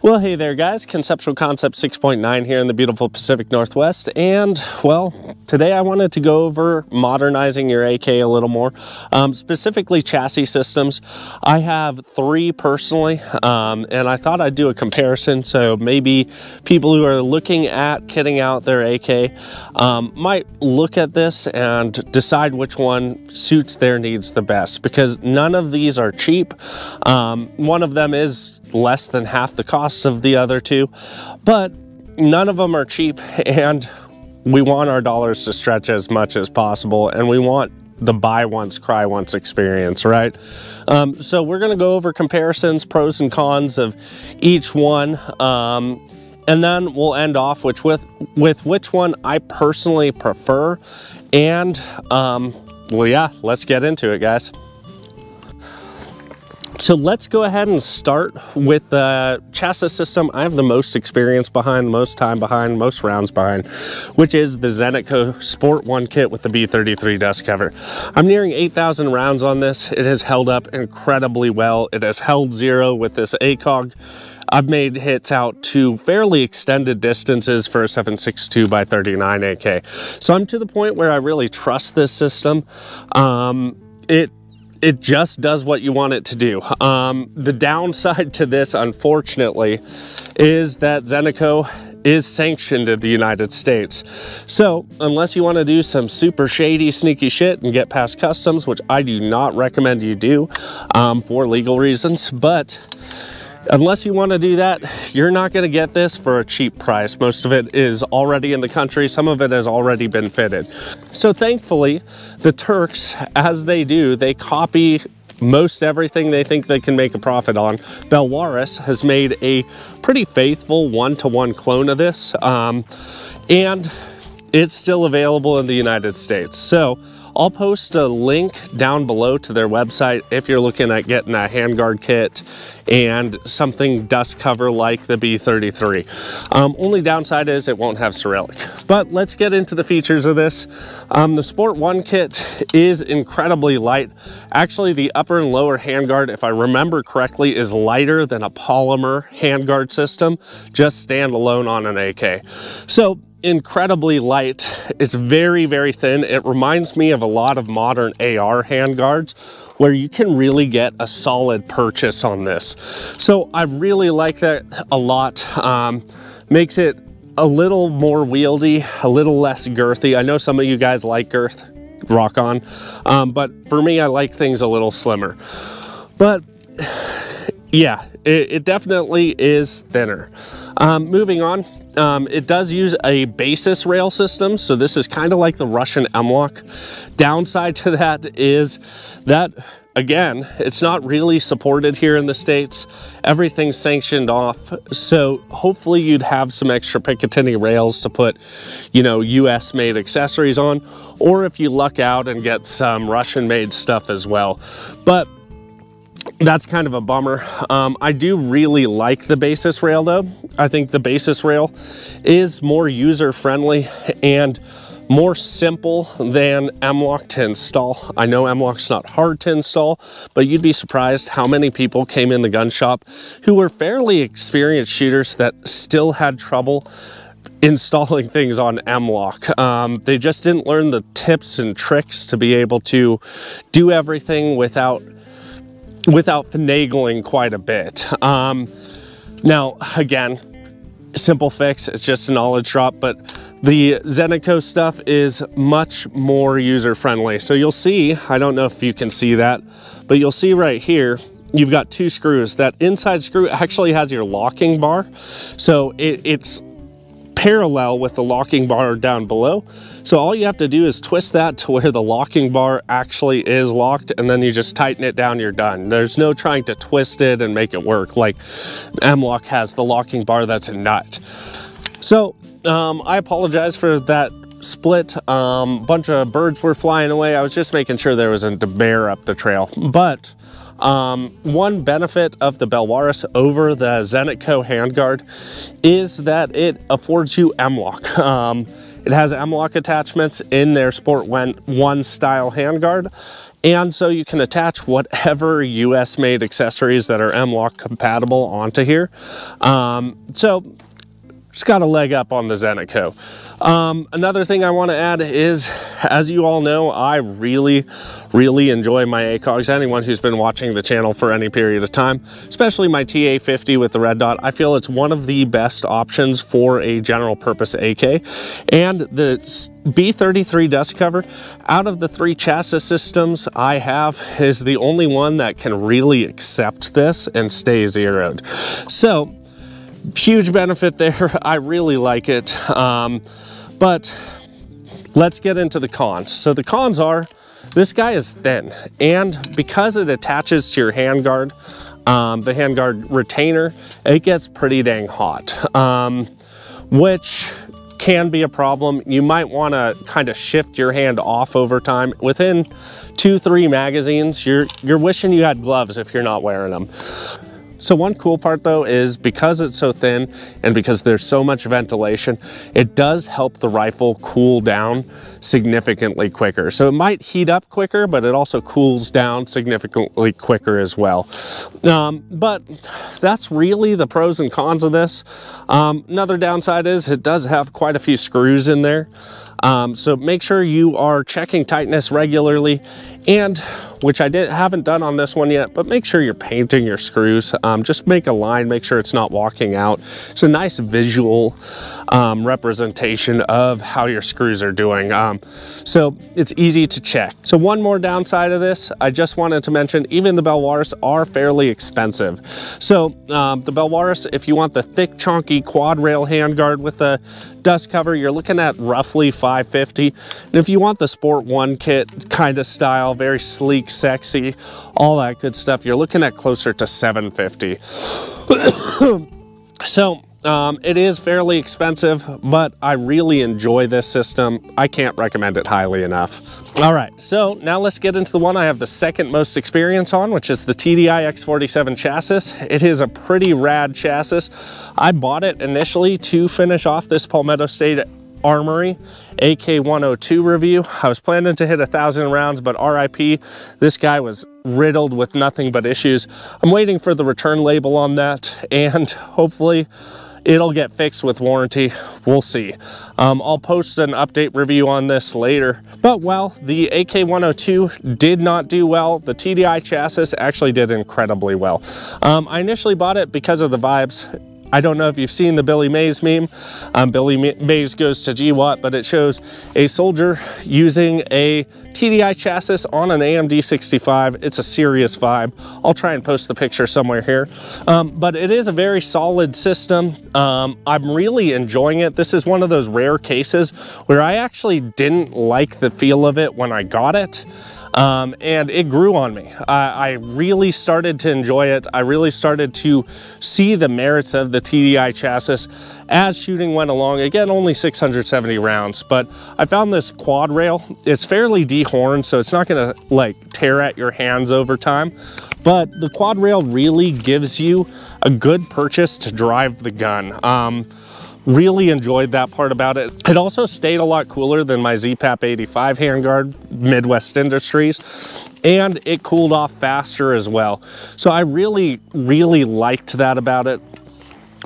Well, hey there guys, Conceptual Concept 6.9 here in the beautiful Pacific Northwest, and well, today I wanted to go over modernizing your AK a little more, specifically chassis systems. I have 3 personally, and I thought I'd do a comparison, so maybe people who are looking at kitting out their AK might look at this and decide which one suits their needs the best, because none of these are cheap. One of them is less than half the cost of the other 2, but none of them are cheap, and we want our dollars to stretch as much as possible, and we want the buy once, cry once experience, right? So we're going to go over comparisons, pros and cons of each one, and then we'll end off with which one I personally prefer. And well, yeah, let's get into it, guys. So let's go ahead and start with the chassis system I have the most experience behind, the most time behind, most rounds behind, which is the Zenitco Sport 1 kit with the B33 dust cover. I'm nearing 8,000 rounds on this. It has held up incredibly well. It has held zero with this ACOG. I've made hits out to fairly extended distances for a 7.62 by 39 AK. So I'm to the point where I really trust this system. It just does what you want it to do. The downside to this, unfortunately, is that Zenitco is sanctioned in the United States. So unless you want to do some super shady, sneaky shit and get past customs, which I do not recommend you do for legal reasons, but unless you want to do that, you're not going to get this for a cheap price. Most of it is already in the country. Some of it has already been fitted. So thankfully, the Turks, as they do, they copy most everything they think they can make a profit on. Barwarus has made a pretty faithful one-to-one clone of this, and it's still available in the United States. So I'll post a link down below to their website if you're looking at getting a handguard kit and something dust cover like the B33. Only downside is it won't have Cyrillic. But let's get into the features of this. The Sport 1 kit is incredibly light. Actually, the upper and lower handguard, if I remember correctly, is lighter than a polymer handguard system, just standalone on an AK. So incredibly light. It's very, very thin. It reminds me of a lot of modern AR handguards where you can really get a solid purchase on this. So I really like that a lot. Makes it a little more wieldy, a little less girthy. I know some of you guys like girth, rock on, but for me, I like things a little slimmer. But yeah, it definitely is thinner. Moving on. It does use a basis rail system, so this is kind of like the Russian M-LOK. Downside to that is that, again, it's not really supported here in the States. Everything's sanctioned off, so hopefully you'd have some extra Picatinny rails to put, you know, US-made accessories on, or if you luck out and get some Russian-made stuff as well. But that's kind of a bummer. I do really like the basis rail though. I think the basis rail is more user-friendly and more simple than M-LOK to install. I know M-LOK's not hard to install, but you'd be surprised how many people came in the gun shop who were fairly experienced shooters that still had trouble installing things on M-LOK. They just didn't learn the tips and tricks to be able to do everything without finagling quite a bit. Now, again, simple fix, it's just a knowledge drop, but the Zenitco stuff is much more user-friendly. So you'll see, I don't know if you can see that, but you'll see right here, you've got 2 screws. That inside screw actually has your locking bar. So it's parallel with the locking bar down below. So all you have to do is twist that to where the locking bar actually is locked, and then you just tighten it down, you're done. There's no trying to twist it and make it work like M-LOK has the locking bar that's a nut. So I apologize for that split. Bunch of birds were flying away. I was just making sure there wasn't a bear up the trail. But one benefit of the Barwarus over the Zenitco handguard is that it affords you M-LOK. It has M-LOK attachments in their Sport 1 style handguard, And so you can attach whatever US made accessories that are M-LOK compatible onto here. So it's got a leg up on the Zenitco. Another thing I want to add is, as you all know, I really enjoy my ACOGs. Anyone who's been watching the channel for any period of time, especially my TA50 with the red dot, I feel it's one of the best options for a general purpose AK. And the B33 dust cover, out of the 3 chassis systems I have, is the only one that can really accept this and stay zeroed. So huge benefit there. I really like it. But let's get into the cons. So the cons are, this guy is thin, and because it attaches to your handguard, the handguard retainer, it gets pretty dang hot, which can be a problem. You might want to kind of shift your hand off over time. Within 2-3 magazines, you're wishing you had gloves if you're not wearing them. So one cool part though is, because it's so thin and because there's so much ventilation, it does help the rifle cool down significantly quicker. So it might heat up quicker, but it also cools down significantly quicker as well. But that's really the pros and cons of this. Another downside is it does have quite a few screws in there. So make sure you are checking tightness regularly, and which I haven't done on this one yet, but make sure you're painting your screws. Just make a line, make sure it's not walking out. It's a nice visual representation of how your screws are doing. So it's easy to check. So one more downside of this, I just wanted to mention, even the Barwarus are fairly expensive. So the Barwarus, if you want the thick, chunky quad rail handguard with the dust cover, you're looking at roughly $550. And if you want the Sport 1 kit kind of style, very sleek, sexy, all that good stuff, you're looking at closer to $750. So it is fairly expensive, but I really enjoy this system. I can't recommend it highly enough. All right, so now let's get into the one I have the second most experience on, which is the TDI X47 chassis. It is a pretty rad chassis. I bought it initially to finish off this Palmetto State Armory AK-102 review. I was planning to hit 1,000 rounds, but RIP, this guy was riddled with nothing but issues. I'm waiting for the return label on that, and hopefully it'll get fixed with warranty. We'll see. I'll post an update review on this later. But while the AK-102 did not do well, the TDI chassis actually did incredibly well. I initially bought it because of the vibes. I don't know if you've seen the Billy Mays meme. Billy Mays goes to GWAT, but it shows a soldier using a TDI chassis on an AMD 65. It's a serious vibe. I'll try and post the picture somewhere here. But it is a very solid system. I'm really enjoying it. This is one of those rare cases where I actually didn't like the feel of it when I got it. And it grew on me. I really started to enjoy it. I really started to see the merits of the TDI chassis as shooting went along. Again, only 670 rounds, but I found this quad rail. It's fairly dehorned, so it's not gonna like tear at your hands over time. But the quad rail really gives you a good purchase to drive the gun. Really enjoyed that part about it. It also stayed a lot cooler than my ZPAP 85 handguard, Midwest Industries, and it cooled off faster as well. So I really liked that about it.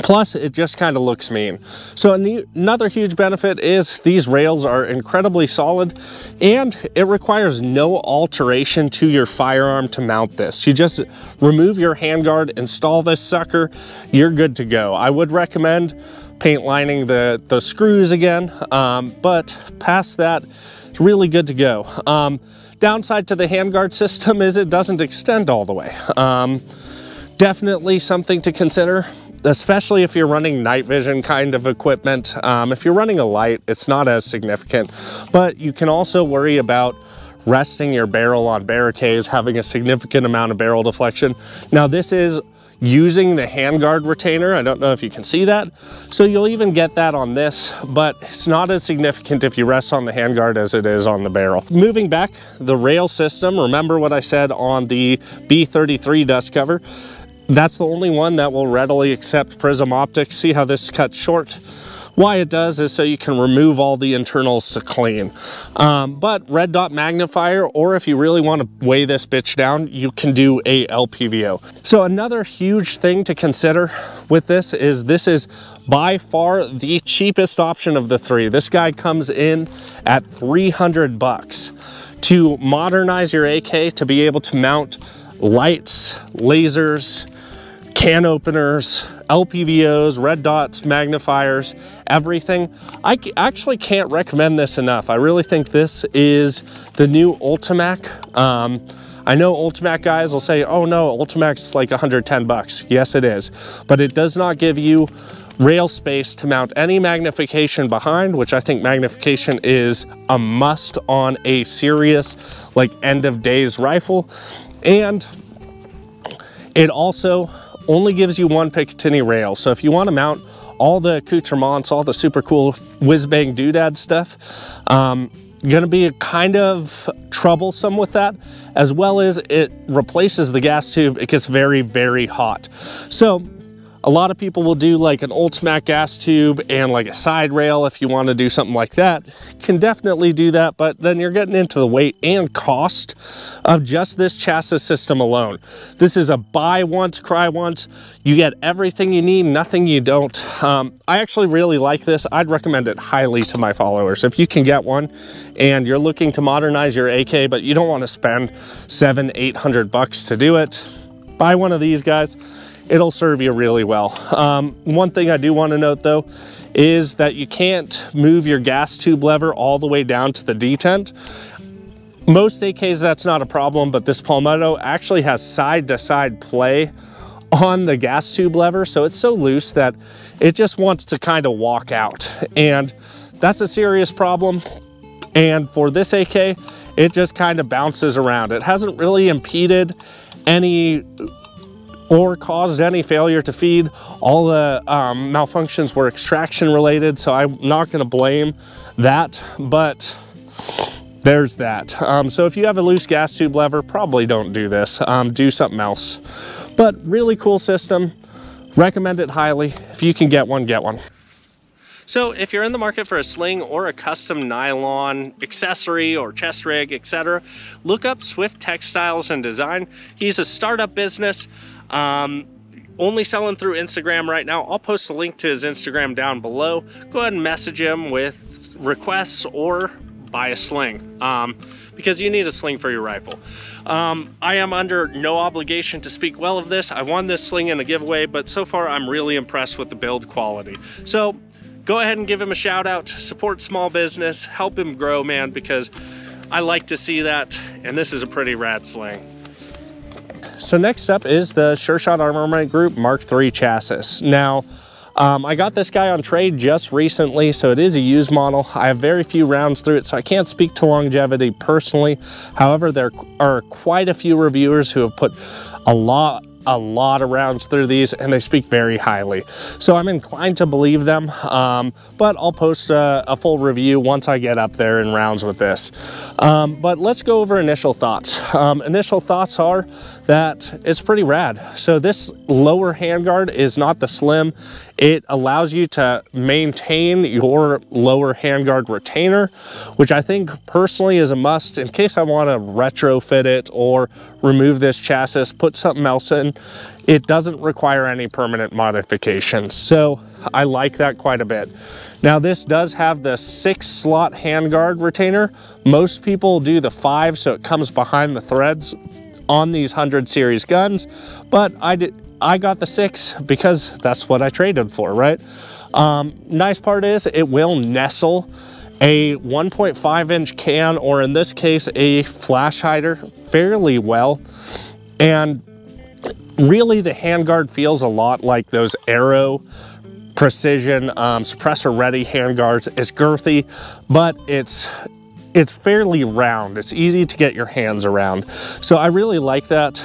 Plus, it just kind of looks mean. So another huge benefit is these rails are incredibly solid, and it requires no alteration to your firearm to mount this. You just remove your handguard, install this sucker, you're good to go. I would recommend paint lining the screws again, but past that, it's really good to go. Downside to the handguard system is it doesn't extend all the way. Definitely something to consider, especially if you're running night vision kind of equipment. If you're running a light, it's not as significant, but you can also worry about resting your barrel on barricades, having a significant amount of barrel deflection. Now this is using the handguard retainer. I don't know if you can see that. So you'll even get that on this, but it's not as significant if you rest on the handguard as it is on the barrel. Moving back, the rail system, remember what I said on the B33 dust cover. That's the only one that will readily accept prism optics. See how this cuts short? Why it does is so you can remove all the internals to clean. But red dot magnifier, or if you really want to weigh this bitch down, you can do a LPVO. So another huge thing to consider with this is by far the cheapest option of the three. This guy comes in at 300 bucks. To modernize your AK to be able to mount lights, lasers, can openers, LPVOs, red dots, magnifiers, everything. I actually can't recommend this enough. I really think this is the new Ultimac. I know Ultimac guys will say, oh no, Ultimac's like 110 bucks. Yes, it is. But it does not give you rail space to mount any magnification behind, which I think magnification is a must on a serious, like, end of days rifle. And it also only gives you one Picatinny rail. So if you want to mount all the accoutrements, all the super cool whiz-bang doodad stuff, gonna be kind of troublesome with that, as well as it replaces the gas tube. It gets very, very hot. So a lot of people will do like an Ultimac gas tube and like a side rail if you want to do something like that. Can definitely do that, but then you're getting into the weight and cost of just this chassis system alone. This is a buy once, cry once. You get everything you need, nothing you don't. I actually really like this. I'd recommend it highly to my followers. If you can get one and you're looking to modernize your AK, but you don't want to spend $700-800 bucks to do it, buy one of these guys. It'll serve you really well. One thing I do want to note though is that you can't move your gas tube lever all the way down to the detent. Most AKs that's not a problem, but this Palmetto actually has side-to-side play on the gas tube lever, so it's so loose that it just wants to kind of walk out, and that's a serious problem. And for this AK, it just kind of bounces around. It hasn't really impeded any or caused any failure to feed. All the malfunctions were extraction related, so I'm not going to blame that, but there's that. So if you have a loose gas tube lever, probably don't do this. Do something else. But really cool system. Recommend it highly. If you can get one, get one. So if you're in the market for a sling or a custom nylon accessory or chest rig, etc., look up Swift Textiles and Design. He's a startup business. Only selling through Instagram right now. I'll post a link to his Instagram down below. Go ahead and message him with requests or buy a sling, because you need a sling for your rifle. I am under no obligation to speak well of this. I won this sling in a giveaway, but so far I'm really impressed with the build quality. So go ahead and give him a shout out, support small business, help him grow, man, because I like to see that, and this is a pretty rad sling. So next up is the Sureshot Armament Group Mark III chassis. Now, I got this guy on trade just recently, so it is a used model. I have very few rounds through it, so I can't speak to longevity personally. However, there are quite a few reviewers who have put a lot of rounds through these, and they speak very highly. So I'm inclined to believe them, but I'll post a full review once I get up there in rounds with this. But let's go over initial thoughts. Initial thoughts are that it's pretty rad. So this lower handguard is not the slim. It allows you to maintain your lower handguard retainer, which I think personally is a must in case I want to retrofit it or remove this chassis, put something else in. It doesn't require any permanent modifications, so I like that quite a bit. Now this does have the 6-slot handguard retainer. Most people do the 5, so it comes behind the threads on these 100 series guns, but I got the 6 because that's what I traded for, right? Nice part is it will nestle a 1.5-inch can, or in this case a flash hider, fairly well. And really the handguard feels a lot like those Aero Precision suppressor ready handguards. It's girthy, but it's fairly round. It's easy to get your hands around. So I really like that.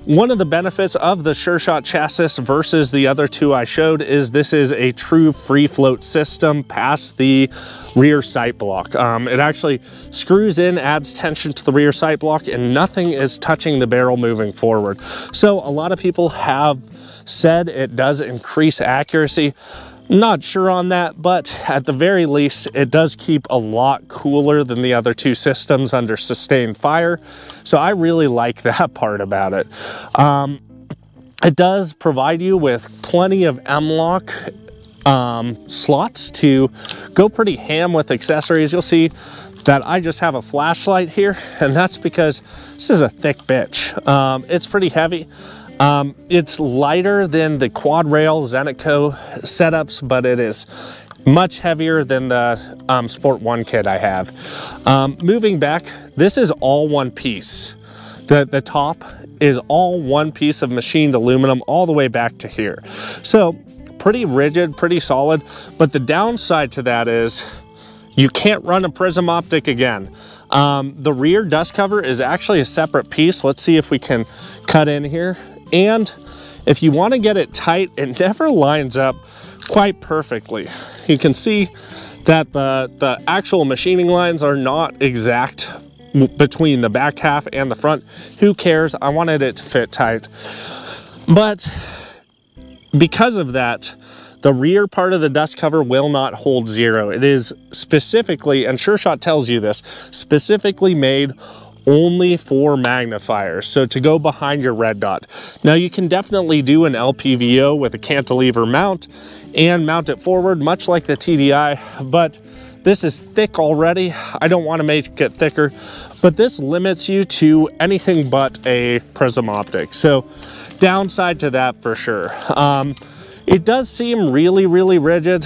One of the benefits of the Sureshot chassis versus the other two I showed is this is a true free float system past the rear sight block. It actually screws in, adds tension to the rear sight block, and nothing is touching the barrel moving forward. So a lot of people have said it does increase accuracy. Not sure on that, but at the very least, it does keep a lot cooler than the other two systems under sustained fire. So I really like that part about it. It does provide you with plenty of M-lock slots to go pretty ham with accessories. You'll see that I just have a flashlight here, and that's because this is a thick bitch. It's pretty heavy. It's lighter than the quad rail Zenitco setups, but it is much heavier than the Sport 1 kit I have. Moving back, this is all one piece. The top is all one piece of machined aluminum all the way back to here. So pretty rigid, pretty solid, but the downside to that is you can't run a prism optic again. The rear dust cover is actually a separate piece. Let's see if we can cut in here. And if you want to get it tight, it never lines up quite perfectly. You can see that the actual machining lines are not exact between the back half and the front. Who cares? I wanted it to fit tight. But because of that, the rear part of the dust cover will not hold zero. It is specifically, and Sureshot tells you this, specifically made only for magnifiers, so to go behind your red dot. Now you can definitely do an LPVO with a cantilever mount and mount it forward, much like the TDI, but this is thick already. I don't want to make it thicker, but this limits you to anything but a prism optic. So downside to that for sure. It does seem really, really rigid.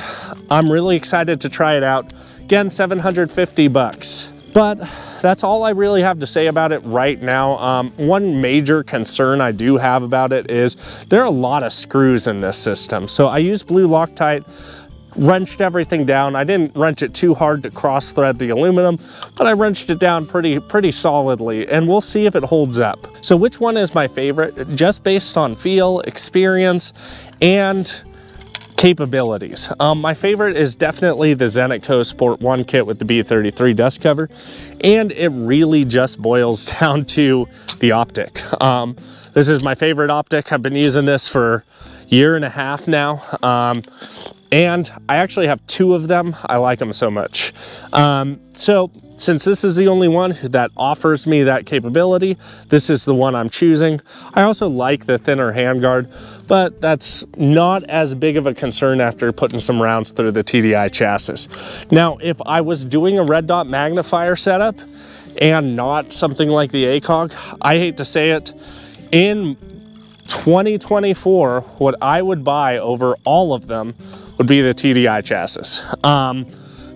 I'm really excited to try it out. Again, 750 bucks. But that's all I really have to say about it right now. One major concern I do have about it is there are a lot of screws in this system. So I used blue Loctite, wrenched everything down. I didn't wrench it too hard to cross thread the aluminum, but I wrenched it down pretty solidly, and we'll see if it holds up. So which one is my favorite? Just based on feel, experience, and capabilities. My favorite is definitely the Zenitco Sport 1 kit with the B33 dust cover, and it really just boils down to the optic. This is my favorite optic. I've been using this for a year and a half now, and I actually have two of them. I like them so much. So since this is the only one that offers me that capability, this is the one I'm choosing. I also like the thinner handguard, but that's not as big of a concern after putting some rounds through the TDI chassis. Now, if I was doing a red dot magnifier setup and not something like the ACOG, I hate to say it, in 2024, what I would buy over all of them would be the TDI chassis.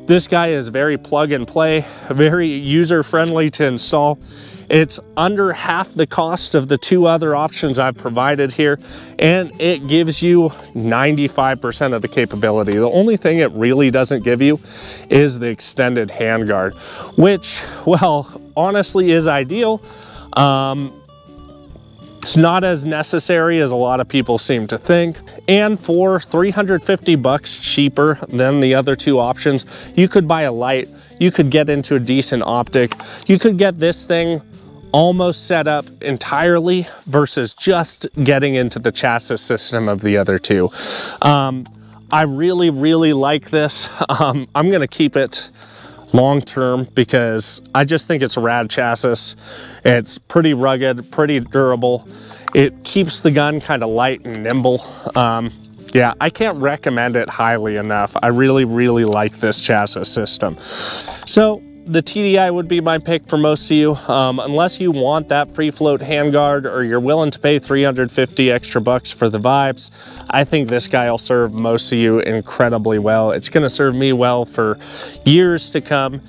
This guy is very plug and play, very user friendly to install. It's under half the cost of the two other options I've provided here, and it gives you 95% of the capability. The only thing it really doesn't give you is the extended handguard, which, well, honestly is ideal. It's not as necessary as a lot of people seem to think. And for 350 bucks cheaper than the other two options, you could buy a light, you could get into a decent optic, you could get this thing almost set up entirely versus just getting into the chassis system of the other two. I really, really like this. I'm gonna keep it long term because I just think it's a rad chassis. It's pretty rugged, pretty durable. It keeps the gun kind of light and nimble. Yeah, I can't recommend it highly enough. I really, really like this chassis system. So the TDI would be my pick for most of you, unless you want that free float handguard or you're willing to pay 350 extra bucks for the vibes. I think this guy will serve most of you incredibly well. It's gonna serve me well for years to come.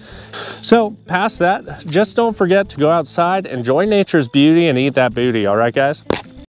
So past that, just don't forget to go outside, enjoy nature's beauty, and eat that booty. All right, guys?